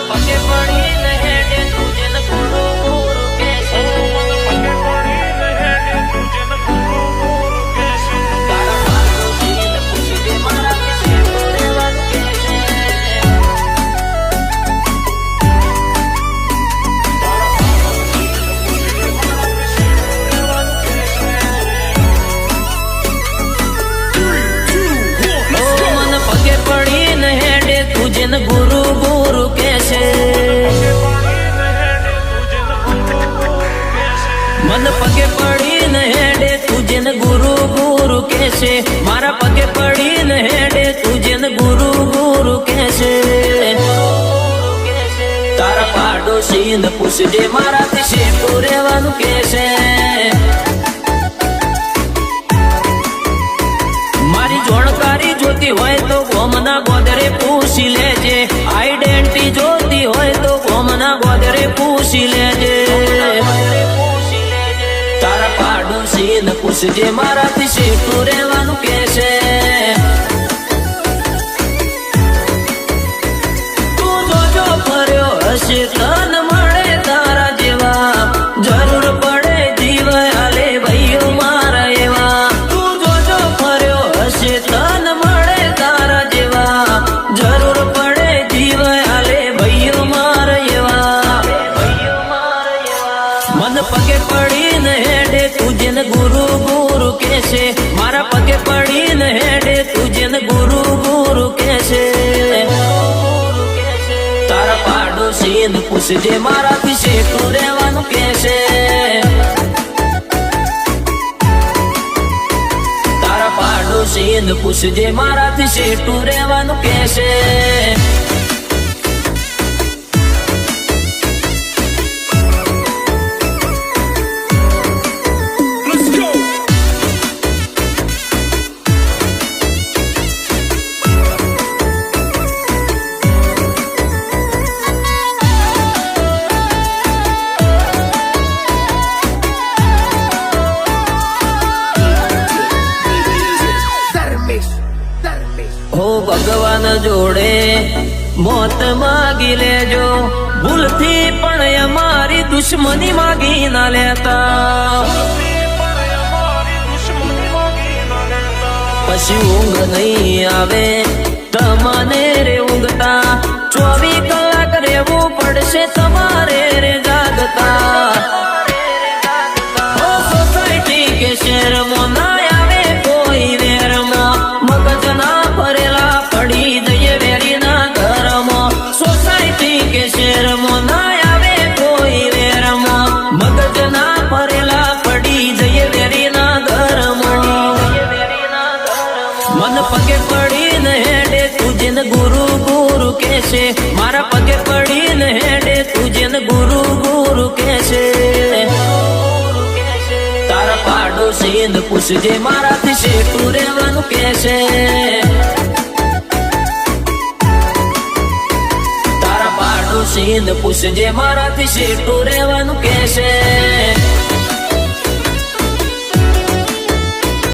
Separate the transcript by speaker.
Speaker 1: પગે પડીને હેડે તુજે ન ગુરુ ગુરુ કહેશે. પગે પડીને હેડે તુજે ન ગુરુ ગુરુ કહેશે. તારા પાડોશીને પૂછજે મારા વિશે શું રહેવાનું કહેશે. તુજે ન ગુરુ ગુરુ કહેશે. મન પગે પડીને હેડે તુજે ન ગુરુ ગુરુ કહેશે. મારા પગે પડીને હેડે તુજે ન ગુરુ ગુરુ કહેશે. તારા પાડોશીને પૂછજે મારાથી શેઠું રહેવાનું કહેશે. મારી જોણકારી જોતી હોય તો ગોમના ગોદરે પૂછી લેજે. આઈડેન્ટિટી જોતી હોય તો ગોમના ગોદરે પૂછી લેજે. તારા પાડોશીને પૂછજે મારાથી શેઠું રહેવાનું કહેશે. તું જોજો ફર્યો હશે તન મળે તારા જેવા. જરૂર પડે જીવ હાલે ભાઈઓ મારા એવા. તું જોજો ફર્યો હશે તન મળે તારા જેવા. જરૂર પડે જીવ હાલે ભાઈઓ મારા એવા. મન પગે પડીને હેડે તુજે ન ગુરુ ગુરુ કહેશે. મારા પગે પડીને હેડે તુજે ન ગુરુ ગુરુ કહેશે. તારા પાડોશીને પૂછજે મારાથી શેઠું રહેવાનું કહેશે. તારા પાડોશીને પૂછજે મારાથી શેઠું રહેવાનું કહેશે. હો ભગવાન જોડે મોત માગી લેજો. ભૂલથી પણ અમારી દુશ્મની માગી ના લેતા. પછી ઊંઘ નહીં આવે તમને રે ઊંઘતા. 24 કલાક રહેવું પડશે તમારે રે જાગતા. સોસાયટી કે શહેરમાં ના આવે કોઈ વેરમાં. મગજના ભરેલા પડી જઈએ વેરીના ઘરમાં. સોસાયટી કે શહેરમાં ના આવે કોઈ વેરમાં. મગજના ભરેલા પડી જઈએ વેરીના ઘરમાં. મન પગે પડીને હેડે તુજે ન ગુરુ ગુરુ કહેશે. મારા પગે પડીને હેડે તુજે ન ગુરુ ગુરુ કહેશે. તારા પાડોશીને પૂછજે મારાથી શેઠું રહેવાનું કહેશે. તારા પાડોશીને પૂછજે મારાથી શેઠું રહેવાનું કહેશે.